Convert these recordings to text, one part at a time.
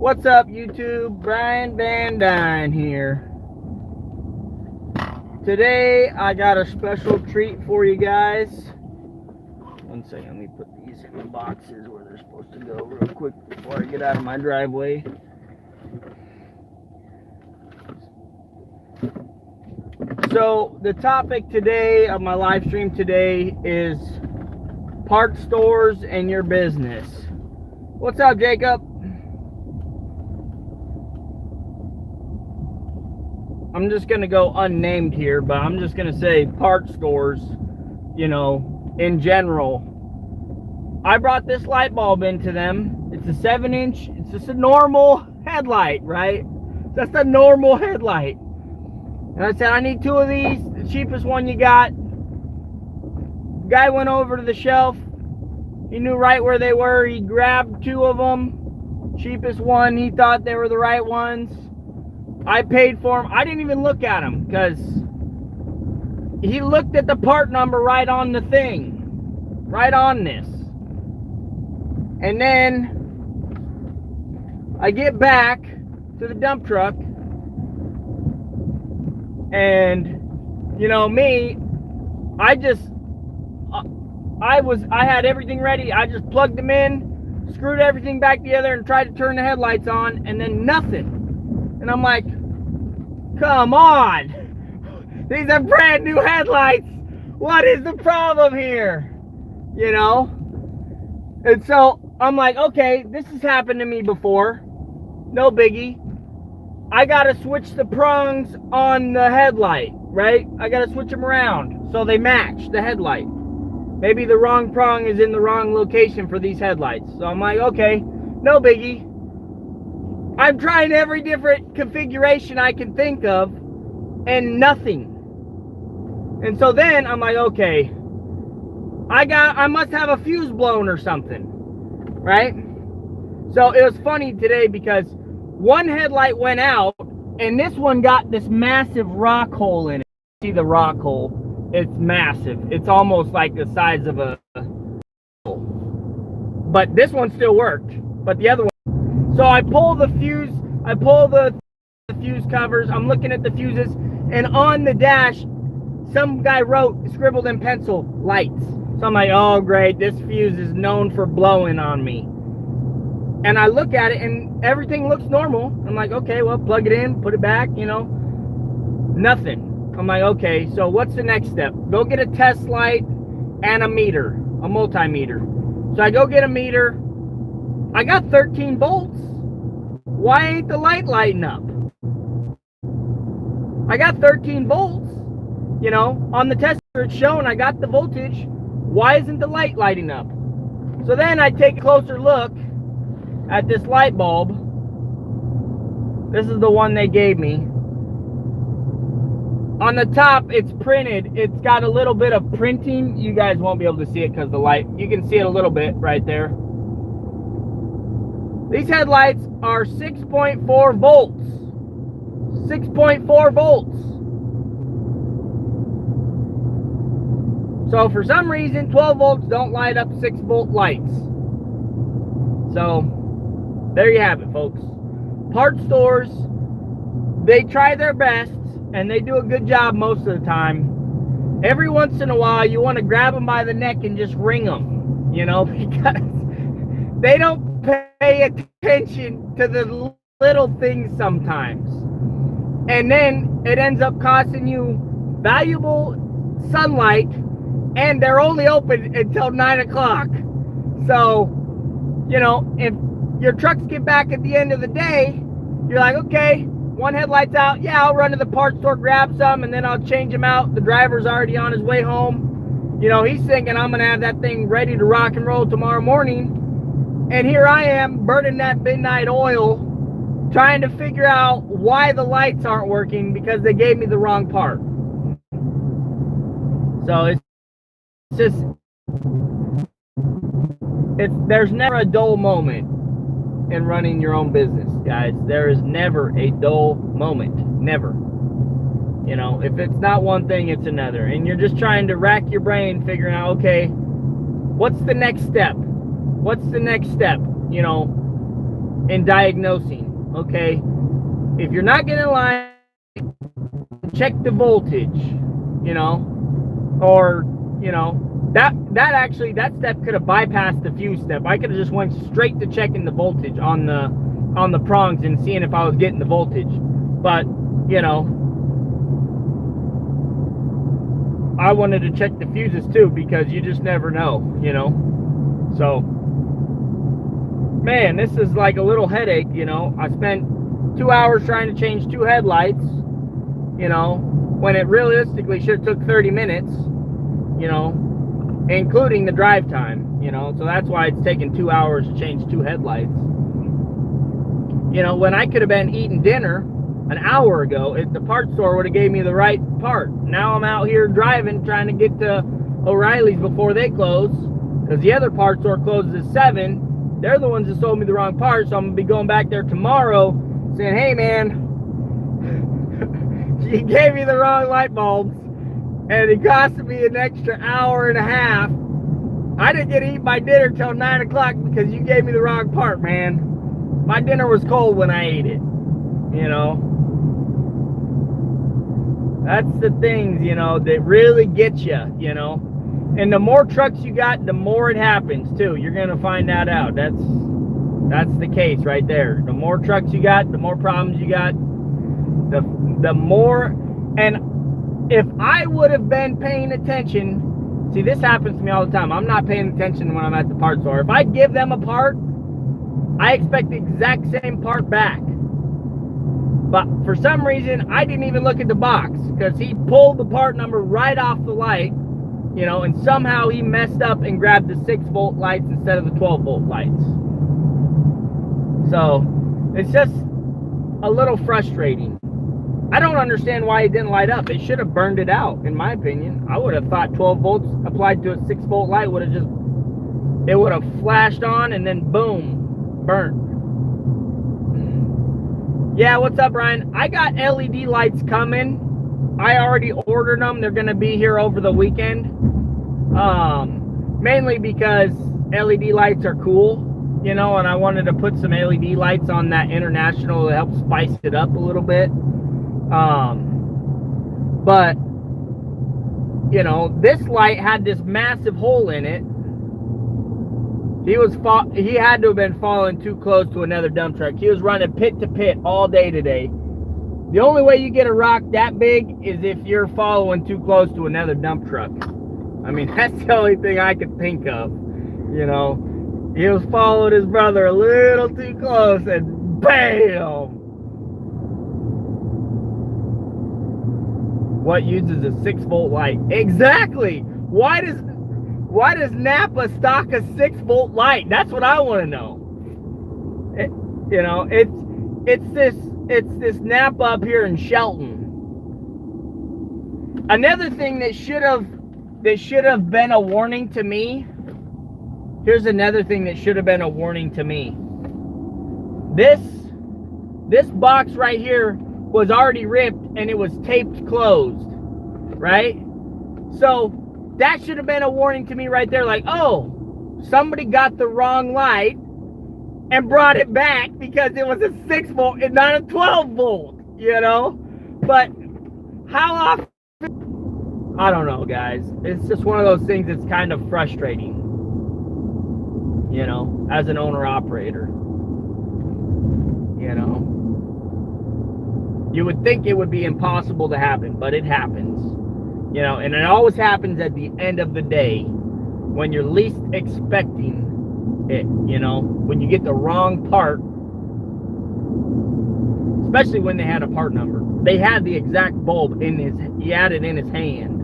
What's up, YouTube? Brian Van Dyne here. Today I got a special treat for you guys. One second, let me put these in the boxes where they're supposed to go real quick before I get out of my driveway. So the topic today of my live stream today is parts stores and your business. What's up, Jacob? I'm just going to go unnamed here, but I'm just going to say parts stores, in general. I brought this light bulb into them. It's a 7-inch. It's just a normal headlight, right? Just a normal headlight. And I said, I need 2 of these, the cheapest one you got. Guy went over to the shelf. He knew right where they were. He grabbed 2 of them. Cheapest one, he thought they were the right ones. I paid for them. I didn't even look at them because he looked at the part number right on the thing. Right on this. And then I get back to the dump truck. And, me, I had everything ready. I just plugged them in, screwed everything back together, and tried to turn the headlights on, and then nothing. And I'm like, come on. These are brand new headlights. What is the problem here? And so I'm like, okay, this has happened to me before. No biggie. I got to switch the prongs on the headlight, right? I got to switch them around so they match the headlight. Maybe the wrong prong is in the wrong location for these headlights. So I'm like, okay, no biggie. I'm trying every different configuration I can think of, and nothing. And so then I'm like, okay, I must have a fuse blown or something, right? So it was funny today because one headlight went out, and this one got this massive rock hole in it. See the rock hole? It's massive. It's almost like the size of a but this one still worked, but the other one. So I pull the fuse covers. I'm looking at the fuses, and on the dash, some guy scribbled in pencil, lights. So I'm like, oh great, this fuse is known for blowing on me. And I look at it, and everything looks normal. I'm like, okay, well, plug it in, put it back, nothing. I'm like, okay, so what's the next step? Go get a test light and a meter, a multimeter. So I go get a meter. I got 13 volts. Why ain't the light lighting up? I got 13 volts. On the tester it's showing I got the voltage. Why isn't the light lighting up? So then I take a closer look at this light bulb. This is the one they gave me. On the top, it's printed. It's got a little bit of printing. You guys won't be able to see it because the light. You can see it a little bit right there. These headlights are 6.4 volts. 6.4 volts. So for some reason, 12 volts don't light up 6-volt lights. So there you have it, folks. Part stores, they try their best, and they do a good job most of the time. Every once in a while, you want to grab them by the neck and just wring them, because they don't pay attention to the little things sometimes. And then it ends up costing you valuable sunlight, and they're only open until 9 o'clock. So, if your trucks get back at the end of the day, you're like, okay, one headlight's out. Yeah, I'll run to the parts store, grab some, and then I'll change them out. The driver's already on his way home. He's thinking I'm going to have that thing ready to rock and roll tomorrow morning. And here I am burning that midnight oil, trying to figure out why the lights aren't working because they gave me the wrong part. So there's never a dull moment in running your own business, guys. There is never a dull moment. Never. If it's not one thing, it's another. And you're just trying to rack your brain figuring out, okay, what's the next step? What's the next step? in diagnosing, okay? If you're not getting a line, check the voltage, you know, or, you know, that step could have bypassed the fuse step. I could have just went straight to checking the voltage on the prongs and seeing if I was getting the voltage. But, you know, I wanted to check the fuses too, because you just never know, you know. So, man, this is like a little headache, you know. I spent 2 hours trying to change 2 headlights, you know, when it realistically should have took 30 minutes, you know, including the drive time, you know. So that's why it's taken 2 hours to change 2 headlights. You know, when I could have been eating dinner an hour ago, if the parts store would have gave me the right part. Now I'm out here driving, trying to get to O'Reilly's before they close, because the other parts store closes at 7. They're the ones that sold me the wrong part, so I'm going to be going back there tomorrow saying, hey man, you gave me the wrong light bulbs, and it cost me an extra hour and a half. I didn't get to eat my dinner till 9 o'clock because you gave me the wrong part, man. My dinner was cold when I ate it, you know. That's the things, you know, that really get you, you know. And the more trucks you got, the more it happens too. You're gonna find that out. That's the case right there. The more trucks you got, the more problems you got. The more. And if I would have been paying attention, see, this happens to me all the time. I'm not paying attention when I'm at the parts store. If I give them a part, I expect the exact same part back. But for some reason, I didn't even look at the box, because he pulled the part number right off the light, you know, and somehow he messed up and grabbed the 6-volt lights instead of the 12-volt lights. So it's just a little frustrating. I don't understand why it didn't light up. It should have burned it out, in my opinion. I would have thought 12 volts applied to a 6-volt light would have just, it would have flashed on and then boom, burnt. Yeah, what's up, Ryan? I got LED lights coming. I already ordered them. They're going to be here over the weekend. Mainly because LED lights are cool, you know, and I wanted to put some LED lights on that International to help spice it up a little bit. But, you know, this light had this massive hole in it. He had to have been falling too close to another dump truck. He was running pit to pit all day today. The only way you get a rock that big is if you're following too close to another dump truck. I mean, that's the only thing I could think of. You know, he was following his brother a little too close, and bam! What uses a 6-volt light? Exactly. Why does Napa stock a 6-volt light? That's what I want to know. You know, it's this Napa up here in Shelton. Another thing that should have been a warning to me. Here's another thing that should have been a warning to me. This box right here was already ripped and it was taped closed, right? So that should have been a warning to me right there, like, oh, somebody got the wrong light and brought it back because it was a 6-volt and not a 12-volt, you know? But how often? I don't know, guys. It's just one of those things that's kind of frustrating, you know, as an owner-operator. You know? You would think it would be impossible to happen, but it happens. You know, and it always happens at the end of the day when you're least expecting it, you know, when you get the wrong part, especially when they had a part number. They had the exact bulb he had it in his hand,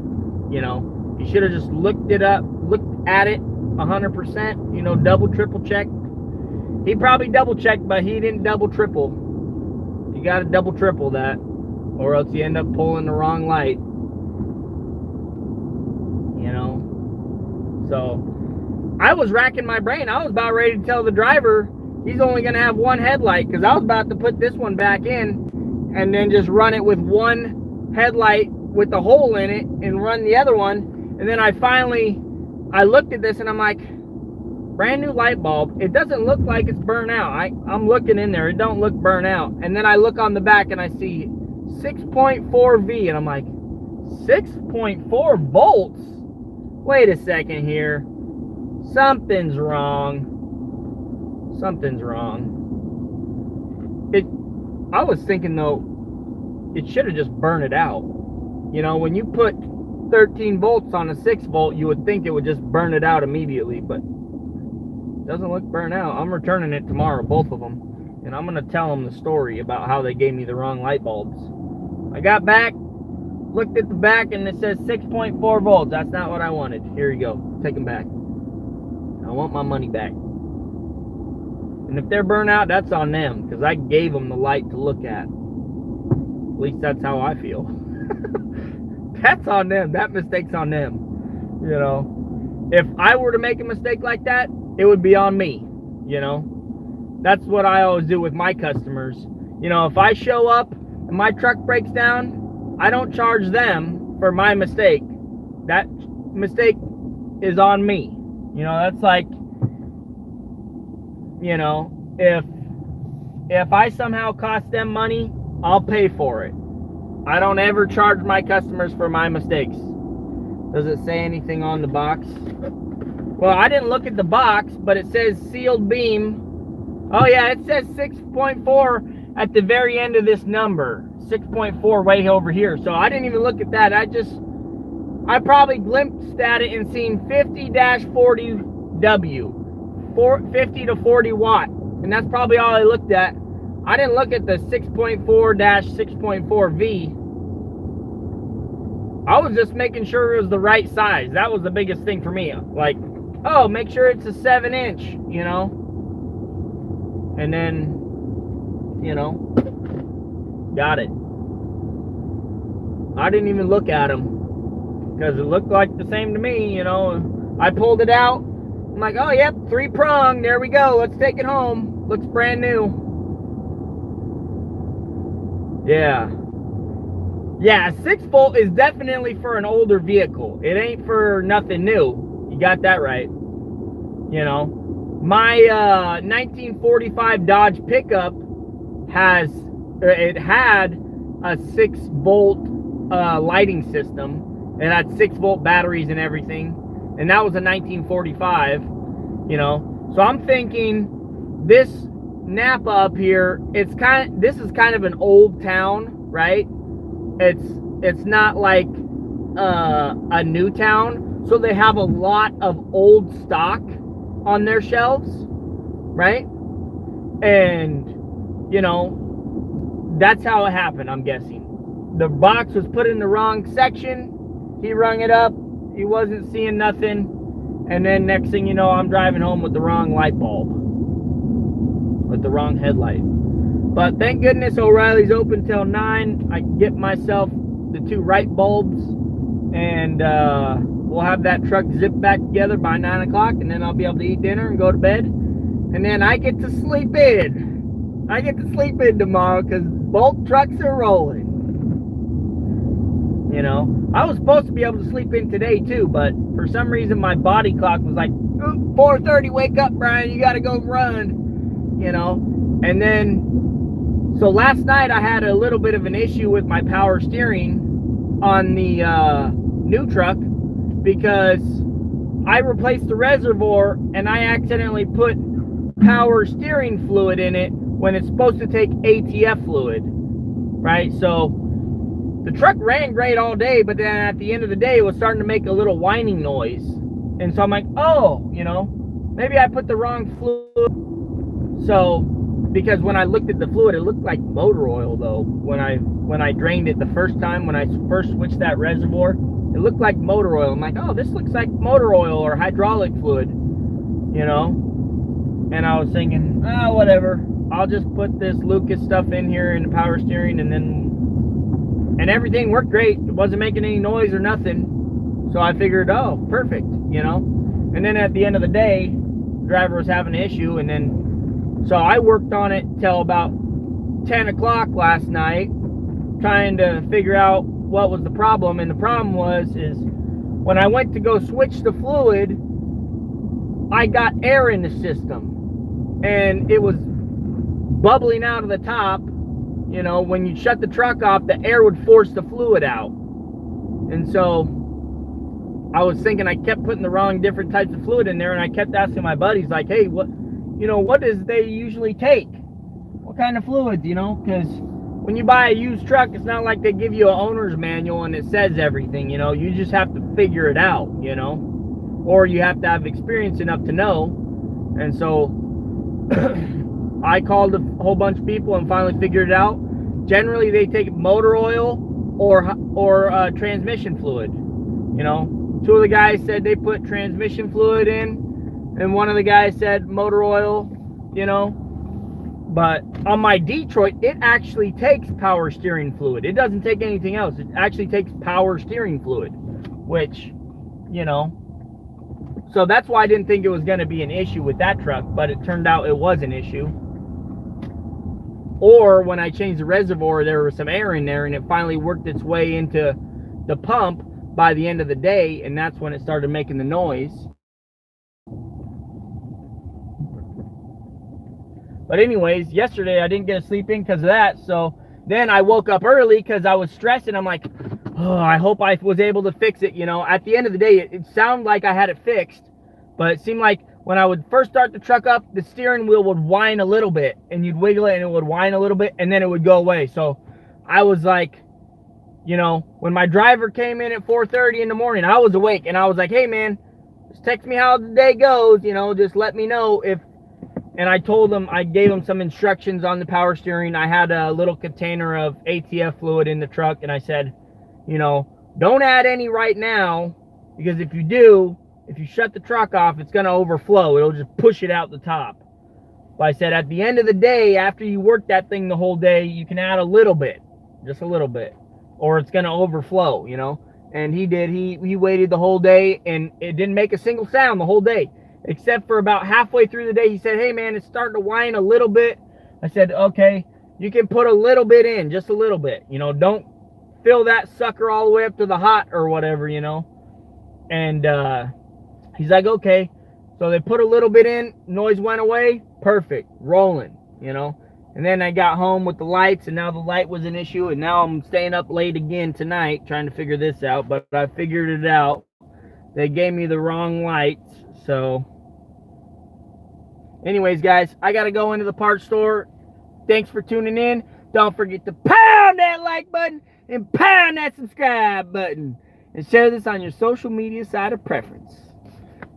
you know. He should have just looked it up, looked at it 100%, you know, double, triple check. He probably double checked, but he didn't double, triple. You got to double, triple that, or else you end up pulling the wrong light. You know, so I was racking my brain. I was about ready to tell the driver he's only going to have one headlight, because I was about to put this one back in and then just run it with one headlight with the hole in it and run the other one. And then I looked at this and I'm like, brand new light bulb. It doesn't look like it's burnt out. I'm looking in there. It don't look burnt out. And then I look on the back and I see 6.4 V, and I'm like, 6.4 volts? Wait a second here. Something's wrong. Something's wrong. I was thinking though, it should have just burned it out. You know, when you put 13 volts on a 6 volt, you would think it would just burn it out immediately, but it doesn't look burnt out. I'm returning it tomorrow, both of them, and I'm gonna tell them the story about how they gave me the wrong light bulbs. I got back, looked at the back, and it says 6.4 volts. That's not what I wanted. Here you go. Take them back. I want my money back. And if they're burnt out, that's on them, because I gave them the light to look at. At least that's how I feel. That's on them. That mistake's on them. You know, if I were to make a mistake like that, it would be on me. You know, that's what I always do with my customers. You know, if I show up and my truck breaks down, I don't charge them for my mistake. That mistake is on me. You know, that's like, you know, if I somehow cost them money, I'll pay for it. I don't ever charge my customers for my mistakes. Does it say anything on the box? Well, I didn't look at the box, but it says sealed beam. Oh yeah, it says 6.4 at the very end of this number. 6.4 way over here. So I didn't even look at that. I probably glimpsed at it and seen 50-40W. 50 to 40 watt. And that's probably all I looked at. I didn't look at the 6.4-6.4 V. I was just making sure it was the right size. That was the biggest thing for me. Like, oh, make sure it's a 7-inch, you know. And then, you know, got it. I didn't even look at them because it looked like the same to me, you know. I pulled it out. I'm like, oh, yep, 3-prong. There we go. Let's take it home. Looks brand new. Yeah. Yeah, 6 volt is definitely for an older vehicle. It ain't for nothing new. You got that right. You know, my 1945 Dodge pickup had a 6 volt lighting system. It had 6 volt batteries and everything. And that was a 1945, you know. So I'm thinking this Napa up here, this is kind of an old town, right? It's not like a new town, so they have a lot of old stock on their shelves, right? And you know, that's how it happened, I'm guessing. The box was put in the wrong section. He rung it up. He wasn't seeing nothing. And then next thing you know, I'm driving home with the wrong light bulb. With the wrong headlight. But thank goodness O'Reilly's open till 9. I can get myself the 2 right bulbs. And we'll have that truck zipped back together by 9 o'clock. And then I'll be able to eat dinner and go to bed. And then I get to sleep in. I get to sleep in tomorrow because both trucks are rolling. You know, I was supposed to be able to sleep in today too, but for some reason my body clock was like, 4:30, wake up, Brian, you gotta go run, you know. And then, so last night I had a little bit of an issue with my power steering on the new truck because I replaced the reservoir and I accidentally put power steering fluid in it when it's supposed to take ATF fluid, right? So the truck ran great all day, but then at the end of the day, it was starting to make a little whining noise. And so I'm like, oh, you know, maybe I put the wrong fluid. So, because when I looked at the fluid, it looked like motor oil, though. When I drained it the first time, when I first switched that reservoir, it looked like motor oil. I'm like, oh, this looks like motor oil or hydraulic fluid, you know? And I was thinking, oh, whatever. I'll just put this Lucas stuff in here in the power steering and everything worked great. It wasn't making any noise or nothing. So I figured, oh, perfect, you know. And then at the end of the day, the driver was having an issue. And then, so I worked on it till about 10 o'clock last night, trying to figure out what was the problem. And the problem is when I went to go switch the fluid, I got air in the system, and it was bubbling out of the top. You know, when you shut the truck off, the air would force the fluid out. And so I was thinking, I kept putting the wrong different types of fluid in there, and I kept asking my buddies, like, hey, what does they usually take? What kind of fluids, you know? Because when you buy a used truck, it's not like they give you an owner's manual and it says everything, you know? You just have to figure it out, you know? Or you have to have experience enough to know. And so I called a whole bunch of people and finally figured it out. Generally, they take motor oil or transmission fluid. You know, two of the guys said they put transmission fluid in, and one of the guys said motor oil, you know. But on my Detroit, it actually takes power steering fluid. It doesn't take anything else. It actually takes power steering fluid, which, you know, so that's why I didn't think it was going to be an issue with that truck, but it turned out it was an issue. Or when I changed the reservoir, there was some air in there, and it finally worked its way into the pump by the end of the day, and that's when it started making the noise. But anyways, yesterday I didn't get to sleep in because of that, so then I woke up early because I was stressed, and I'm like, oh, I hope I was able to fix it, you know. At the end of the day, it sounded like I had it fixed, but it seemed like when I would first start the truck up, the steering wheel would whine a little bit, and you'd wiggle it, and it would whine a little bit, and then it would go away. So I was like, you know, when my driver came in at 4:30 in the morning, I was awake, and I was like, hey, man, just text me how the day goes, you know, just let me know if, and I told him, I gave him some instructions on the power steering. I had a little container of ATF fluid in the truck, and I said, you know, don't add any right now, because if you do, if you shut the truck off, it's going to overflow. It'll just push it out the top. But I said, at the end of the day, after you work that thing the whole day, you can add a little bit, just a little bit, or it's going to overflow, you know. And he did. He waited the whole day, and it didn't make a single sound the whole day, except for about halfway through the day. He said, hey, man, it's starting to whine a little bit. I said, okay, you can put a little bit in, just a little bit. You know, don't fill that sucker all the way up to the hot or whatever, you know. And he's like, okay. So they put a little bit in, noise went away, perfect, rolling, you know. And then I got home with the lights, and now the light was an issue, and now I'm staying up late again tonight trying to figure this out, but I figured it out. They gave me the wrong lights, so anyways, guys, I got to go into the parts store. Thanks for tuning in. Don't forget to pound that like button and pound that subscribe button, and share this on your social media site of preference.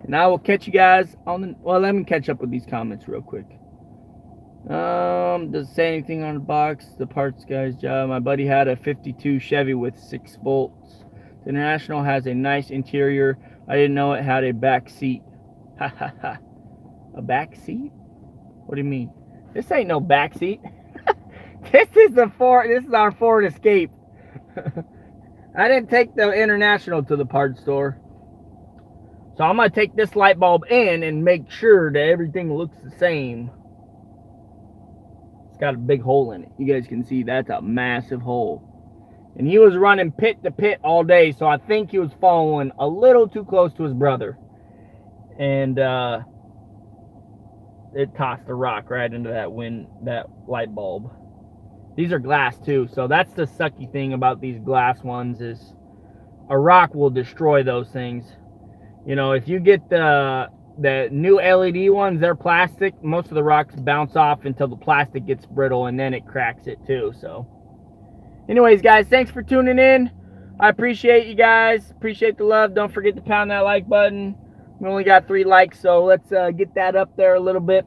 And I will catch you guys on the, well, let me catch up with these comments real quick. Does it say anything on the box? The parts guy's job. My buddy had a 52 Chevy with 6 bolts. The International has a nice interior. I didn't know it had a back seat. Ha ha ha. A back seat? What do you mean? This ain't no back seat. This is our Ford Escape. I didn't take the International to the parts store. So I'm going to take this light bulb in and make sure that everything looks the same. It's got a big hole in it. You guys can see that's a massive hole. And he was running pit to pit all day, so I think he was following a little too close to his brother. And it tossed a rock right into that light bulb. These are glass too, so that's the sucky thing about these glass ones, is a rock will destroy those things. You know, if you get the new LED ones, they're plastic. Most of the rocks bounce off until the plastic gets brittle, and then it cracks it too. So anyways, guys, thanks for tuning in. I appreciate you guys. Appreciate the love. Don't forget to pound that like button. We only got 3 likes, so let's get that up there a little bit.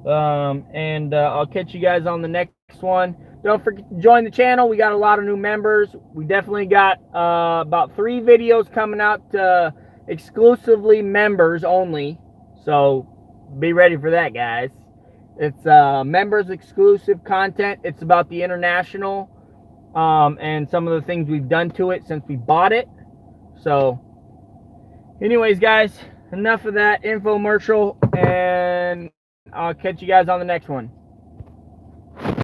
I'll catch you guys on the next one. Don't forget to join the channel. We got a lot of new members. We definitely got about 3 videos coming out exclusively members only. So be ready for that, guys. It's members exclusive content. It's about the International and some of the things we've done to it since we bought it. So anyways, guys, enough of that infomercial, and I'll catch you guys on the next one.